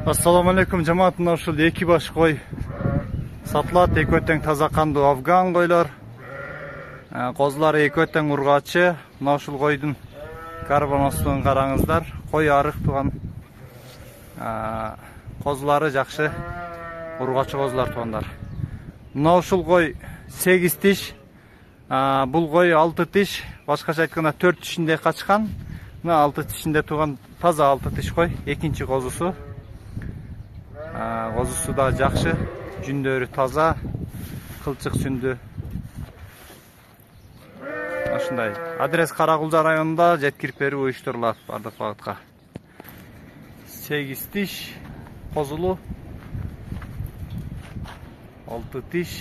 Assalamu alaikum жамаатын ушул эки баш кой сатылат. Эки өтөң таза кандуу афган койлор. Козулары эки өтөң ургачы. Мына ушул койдун карбоносун караңыздар. Кой арык туган. Козулары жакшы ургачы козулар тугандар. Мына ушул кой 8 тиш. Бул кой 6 тиш. Башкача айтканда 4 тишинде качкан. Мына 6 тишинде туган таза 6 тиш кой. Экинчи козусу. Козусу да жакшы, жүндөрү таза, кылчык сүндү. Ушундай. Адрес Каракулжа районунда жеткирип берүү уюштурулат бардык багытка. 8 тиш козулу, 6 тиш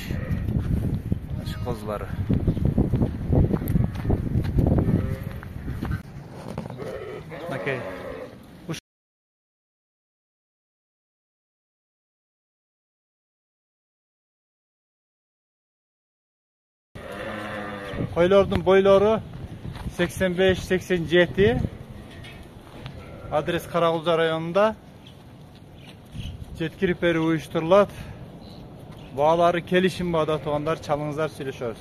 козулары. Окей. Koylardın boyları 85-87. Adres Karakulca rayonunda. Жеткирип берүү уюштурулат. Баалары келишим баада тугандар, чалыңыздар, сүйлөшөбүз.